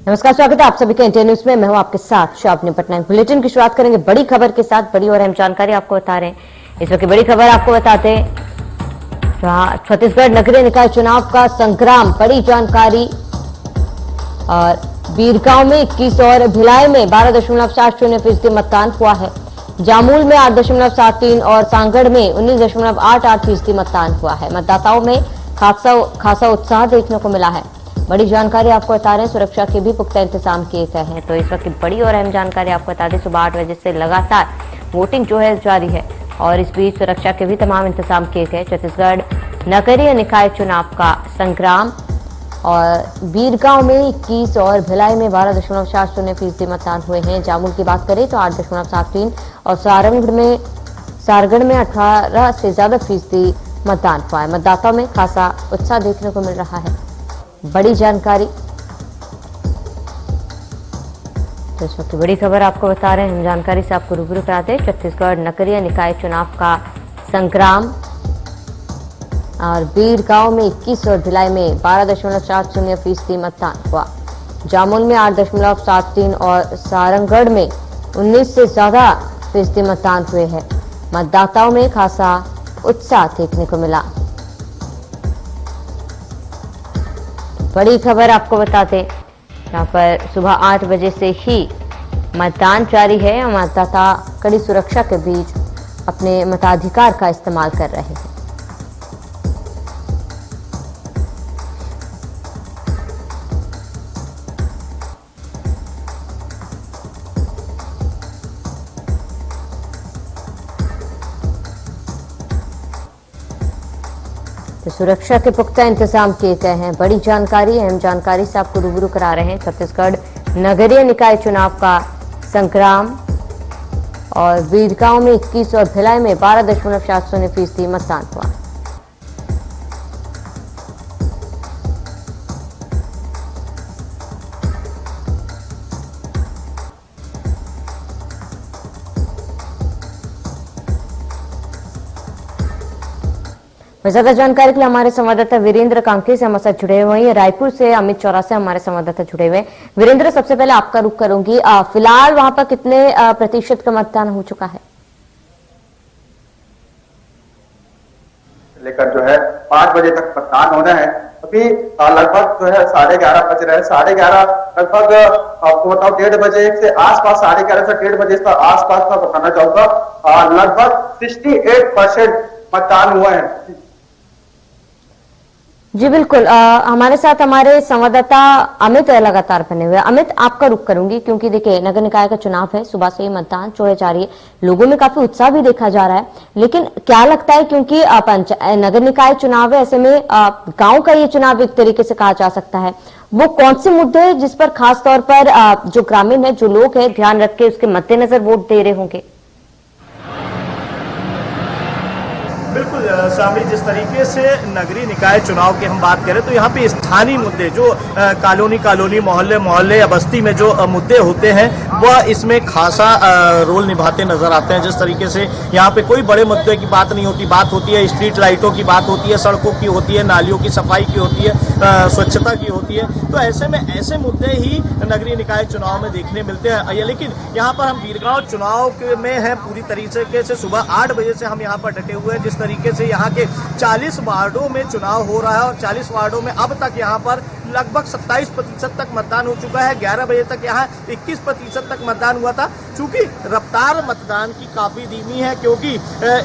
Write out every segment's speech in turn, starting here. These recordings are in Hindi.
नमस्कार, स्वागत है आप सभी का इंडिया न्यूज में। मैं हूं आपके साथ शावनी पटनायक। बुलेटिन की शुरुआत करेंगे बड़ी खबर के साथ। बड़ी और अहम जानकारी आपको बता रहे हैं। इस वक्त की बड़ी खबर आपको बताते हैं, छत्तीसगढ़ नगरीय निकाय चुनाव का संग्राम। बड़ी जानकारी। और बीरगांव में 21 और भिलाई में 12.70% मतदान हुआ है। जामुल में 8.73 और सांगड़ में 19.88% मतदान हुआ है। मतदाताओं में खासा उत्साह देखने को मिला है। बड़ी जानकारी आपको बता रहे हैं, सुरक्षा के भी पुख्ता इंतजाम किए गए हैं। तो इस वक्त की बड़ी और अहम जानकारी आपको बता दें, सुबह 8 बजे से लगातार वोटिंग जो है जारी है और इस बीच सुरक्षा के भी तमाम इंतजाम किए गए। छत्तीसगढ़ नगरीय निकाय चुनाव का संग्राम। और बीरगांव में 21 और भिलाई में 12.70% मतदान हुए हैं। जामुल की बात करें तो 8.73 और सारगढ़ में 18 से ज्यादा फीसदी मतदान हुआ है। मतदाताओं में खासा उत्साह देखने को मिल रहा है। बड़ी जानकारी। तो इस वक्त की बड़ी खबर आपको बता रहे हैं, हम जानकारी से आपको रूबरू कराते हैं। छत्तीसगढ़ नगरीय निकाय चुनाव का संग्राम। और बीरगांव में 21 और भिलाई में 12.40% मतदान हुआ। जामुल में 8.73 और सारंगढ़ में 19 से ज्यादा फीसदी मतदान हुए हैं। मतदाताओं में खासा उत्साह देखने को मिला। बड़ी खबर आपको बताते, यहाँ पर सुबह 8 बजे से ही मतदान जारी है। मतदाता कड़ी सुरक्षा के बीच अपने मताधिकार का इस्तेमाल कर रहे हैं। तो सुरक्षा के पुख्ता इंतजाम किए गए हैं। बड़ी जानकारी, अहम जानकारी से आपको रूबरू करा रहे हैं। छत्तीसगढ़ नगरीय निकाय चुनाव का संग्राम। और बीरगांव में 21 और भिलाई में 12.70% मतदान हुआ। ज्यादा जानकारी के लिए हमारे संवाददाता वीरेंद्र कांके से हमारे साथ जुड़े हुए हैं। रायपुर से अमित चौरासे हमारे संवाददाता जुड़े हुए हैं। वीरेंद्र, सबसे पहले आपका रुख करूंगी, फिलहाल वहां पर कितने प्रतिशत का मतदान हो चुका है? लेकर जो है 5 बजे तक मतदान होना है। अभी लगभग जो है 11:30 बज रहे हैं। 11:30 लगभग आपको बताओ 1:30 बजे से आसपास, 11:30 से 1:30 बजे तक आसपास का बताना चाहूंगा। लगभग 68% मतदान हुआ है। जी बिल्कुल, हमारे साथ हमारे संवाददाता अमित लगातार बने हुए। अमित, आपका रुख करूंगी क्योंकि देखिए नगर निकाय का चुनाव है, सुबह से ही मतदान जो है जारी है, लोगों में काफी उत्साह भी देखा जा रहा है। लेकिन क्या लगता है, क्योंकि नगर निकाय चुनाव है, ऐसे में गांव का ये चुनाव एक तरीके से कहा जा सकता है, वो कौन से मुद्दे हैं जिस पर खास तौर पर जो ग्रामीण है, जो लोग है, ध्यान रख के उसके मद्देनजर वोट दे रहे होंगे? बिल्कुल शामिल, जिस तरीके से नगरीय निकाय चुनाव की हम बात करें तो यहाँ पे स्थानीय मुद्दे जो कॉलोनी मोहल्ले या बस्ती में जो मुद्दे होते हैं वह इसमें खासा रोल निभाते नजर आते हैं। जिस तरीके से यहाँ पे कोई बड़े मुद्दे की बात नहीं होती, बात होती है स्ट्रीट लाइटों की, बात होती है सड़कों की, होती है नालियों की सफाई की, होती है स्वच्छता की होती है। तो ऐसे में ऐसे मुद्दे ही नगरीय निकाय चुनाव में देखने मिलते हैं। लेकिन यहाँ पर हम बीरगांव चुनाव में हैं, पूरी तरीके से सुबह 8 बजे से हम यहाँ पर डटे हुए हैं। जिस तरीके से यहाँ के 40 वार्डों में चुनाव हो रहा है और 40 वार्डों में अब तक यहाँ पर लगभग 27% तक मतदान हो चुका है। 11 बजे तक यहाँ 21% तक मतदान हुआ था। चूंकि रफ्तार मतदान की काफी धीमी है, क्योंकि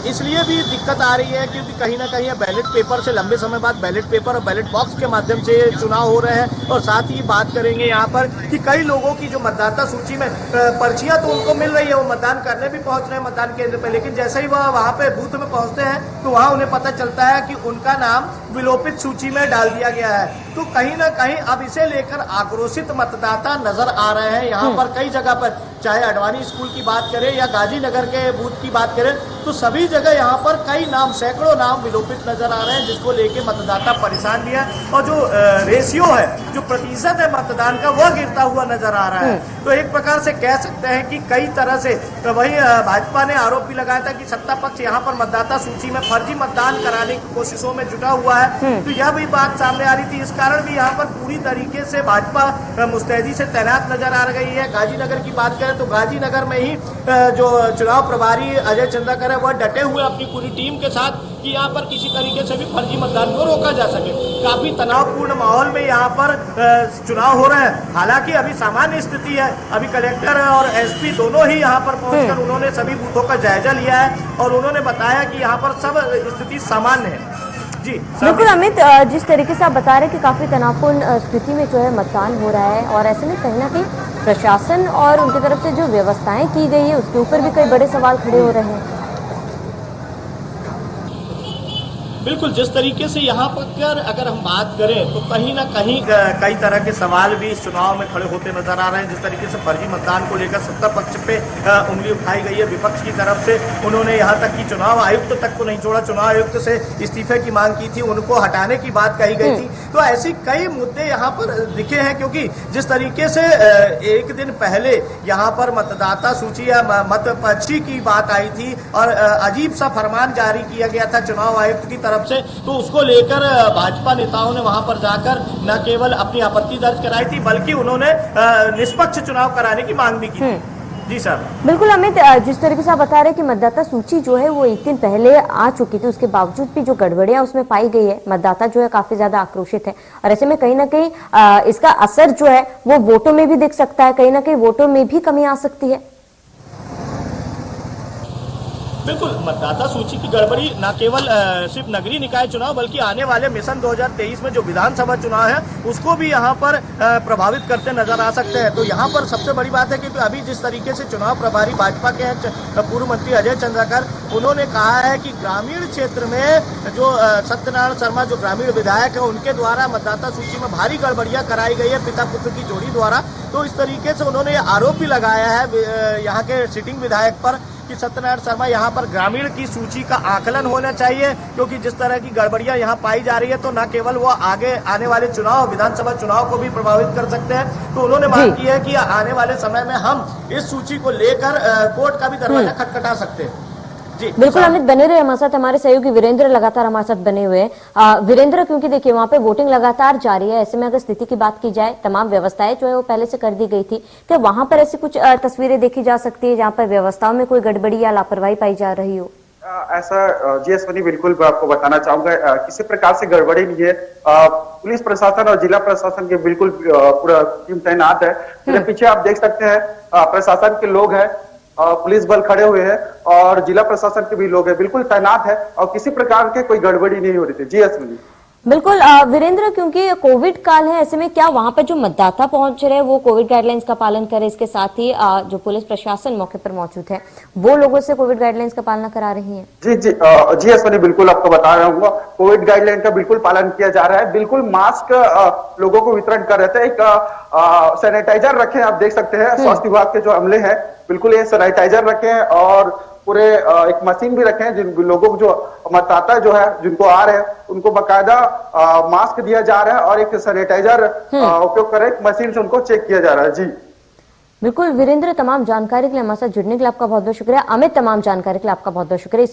इसलिए भी दिक्कत आ रही है क्योंकि कहीं ना कहीं बैलेट पेपर से लंबे समय बाद बैलेट पेपर और बैलेट बॉक्स के माध्यम से चुनाव हो रहे हैं। और साथ ही बात करेंगे यहाँ पर कि कई लोगों की जो मतदाता सूची में पर्चियां तो उनको मिल रही है, वो मतदान करने भी पहुंच रहे हैं मतदान केंद्र पर, लेकिन जैसे ही वह वहां पे बूथ में पहुंचते हैं तो वहां उन्हें पता चलता है कि उनका नाम विलोपित सूची में डाल दिया गया है। तो कहीं ना कहीं अब इसे लेकर आक्रोशित मतदाता नजर आ रहे हैं। यहाँ पर कई जगह पर, चाहे अडवाणी स्कूल की बात करें या गांधीनगर के बूथ की बात करें, तो सभी जगह यहाँ पर कई नाम, सैकड़ों नाम विलोपित नजर आ रहे हैं, जिसको लेके मतदाता परेशान भी है और जो रेशियो है, जो प्रतिशत है मतदान का, वह गिरता हुआ नजर आ रहा है। तो एक प्रकार से कह सकते हैं कि कई तरह से वही भाजपा ने आरोप भी लगाया था कि सत्ता पक्ष यहाँ पर मतदाता सूची में फर्जी मतदान कराने की कोशिशों में जुटा हुआ है। तो यह भी बात सामने आ रही थी। इस कारण भी यहाँ पर पूरी तरीके से भाजपा मुस्तैदी से तैनात नजर आ रही है। गाजीनगर की बात करें तो गाजीनगर में ही जो चुनाव प्रभारी अजय चंद्राकर है, वह डटे हुए अपनी पूरी टीम के साथ कि यहाँ पर किसी तरीके से भी फर्जी मतदान को रोका जा सके। काफी तनावपूर्ण माहौल में यहाँ पर चुनाव हो रहे हैं। हालांकि अभी सामान्य स्थिति है। अभी कलेक्टर और एसपी दोनों ही यहाँ पर पहुंचकर उन्होंने सभी बूथों का जायजा लिया है और उन्होंने बताया कि यहाँ पर सब स्थिति सामान्य है। जी बिल्कुल अमित, जिस तरीके से आप बता रहे हैं कि काफी तनावपूर्ण स्थिति में जो है मतदान हो रहा है और ऐसे में कहीं ना कहीं प्रशासन और उनकी तरफ से जो व्यवस्थाएं की गई है उसके ऊपर भी कई बड़े सवाल खड़े हो रहे हैं। बिल्कुल, जिस तरीके से यहाँ पर अगर हम बात करें तो कहीं ना कहीं कई तरह के सवाल भी इस चुनाव में खड़े होते नजर आ रहे हैं। जिस तरीके से फर्जी मतदान को लेकर सत्ता पक्ष पे उंगली उठाई गई है विपक्ष की तरफ से। उन्होंने यहाँ तक कि चुनाव आयुक्त तक को नहीं छोड़ा, चुनाव आयुक्त से इस्तीफे की मांग की थी, उनको हटाने की बात कही गई थी। तो ऐसी कई मुद्दे यहाँ पर दिखे हैं, क्योंकि जिस तरीके से एक दिन पहले यहाँ पर मतदाता सूची या मत पर्ची की बात आई थी और अजीब सा फरमान जारी किया गया था चुनाव आयुक्त की तरफ से, तो उसको लेकर भाजपा नेताओं ने वहां पर जाकर न केवल अपनी आपत्ति दर्ज कराई थी, बल्कि उन्होंने निष्पक्ष चुनाव कराने की मांग भी की थी। जी सर। बिल्कुल अमित, जिस तरीके से आप बता रहे हैं कि मतदाता सूची जो है वो एक दिन पहले आ चुकी थी, उसके बावजूद भी जो गड़बड़ियां उसमें पाई गई है, मतदाता जो है काफी ज्यादा आक्रोशित है और ऐसे में कहीं ना कहीं इसका असर जो है वो वोटों में भी दिख सकता है, कहीं ना कहीं वोटों में भी कमी आ सकती है। बिल्कुल, मतदाता सूची की गड़बड़ी न केवल सिर्फ नगरीय निकाय चुनाव बल्कि आने वाले मिशन 2023 में जो विधानसभा चुनाव है उसको भी यहाँ पर प्रभावित करते नजर आ सकते हैं। तो यहाँ पर सबसे बड़ी बात है कि अभी जिस तरीके से चुनाव प्रभारी भाजपा के हैं पूर्व मंत्री अजय चंद्राकर, उन्होंने कहा है कि ग्रामीण क्षेत्र में जो सत्यनारायण शर्मा जो ग्रामीण विधायक है उनके द्वारा मतदाता सूची में भारी गड़बड़ियां कराई गई है पिता पुत्र की जोड़ी द्वारा। तो इस तरीके से उन्होंने आरोप भी लगाया है यहाँ के सिटिंग विधायक पर कि सत्यनारायण शर्मा यहाँ पर ग्रामीण की सूची का आकलन होना चाहिए, क्योंकि जिस तरह की गड़बड़ियां यहाँ पाई जा रही है तो न केवल वो आगे आने वाले चुनाव विधानसभा चुनाव को भी प्रभावित कर सकते हैं। तो उन्होंने मांग की है कि आने वाले समय में हम इस सूची को लेकर कोर्ट का भी दरवाजा खटखटा सकते हैं। बिल्कुल अमित, बने रहे हमारे साथ। हमारे सहयोगी वीरेंद्र लगातार हमारे साथ बने हुए हैं। वीरेंद्र, क्योंकि देखिए वहां पे वोटिंग लगातार जारी है, ऐसे में अगर स्थिति की बात की जाए, तमाम व्यवस्थाएं जो है वो पहले से कर दी गई थी, क्या वहां पर ऐसी कुछ तस्वीरें देखी जा सकती है जहां पर व्यवस्थाओं में कोई गड़बड़ी या लापरवाही पाई जा रही हो? ऐसा जी अश्वनी, बिल्कुल आपको बताना चाहूंगा, किसी प्रकार से गड़बड़ी नहीं है। पुलिस प्रशासन और जिला प्रशासन के बिल्कुल पूरा टीम तैनात है। मेरे पीछे आप देख सकते हैं प्रशासन के लोग हैं, पुलिस बल खड़े हुए हैं और जिला प्रशासन के भी लोग हैं, बिल्कुल तैनात है और किसी प्रकार के कोई गड़बड़ी नहीं हो रही थी। जी अश्विनी। बिल्कुल वीरेंद्र, क्योंकि कोविड काल है, ऐसे में क्या वहां पर जो मतदाता पहुंच रहे हैं वो कोविड गाइडलाइंस का पालन करें, इसके साथ ही जो पुलिस प्रशासन मौके पर मौजूद है वो लोगों से कोविड गाइडलाइंस का पालना करा रही है? जी अश्विनी, बिल्कुल आपको बता रहा हूँ, कोविड गाइडलाइन का बिल्कुल पालन किया जा रहा है। बिल्कुल मास्क लोगों को वितरण कर रहे थे, एक सैनिटाइजर रखे, आप देख सकते हैं स्वास्थ्य विभाग के जो अमले हैं बिल्कुल ये सैनिटाइजर रखे हैं और पूरे एक मशीन भी रखे हैं जिन लोगों को, जो मतदाता जो है जिनको आ रहे हैं उनको बकायदा मास्क दिया जा रहा है और एक सैनिटाइजर उपयोग कर रहे हैं, मशीन से उनको चेक किया जा रहा है। जी बिल्कुल वीरेंद्र, तमाम जानकारी के लिए हमारे साथ जुड़ने के लिए आपका बहुत बहुत शुक्रिया। अमित, तमाम जानकारी के लिए आपका बहुत बहुत शुक्रिया।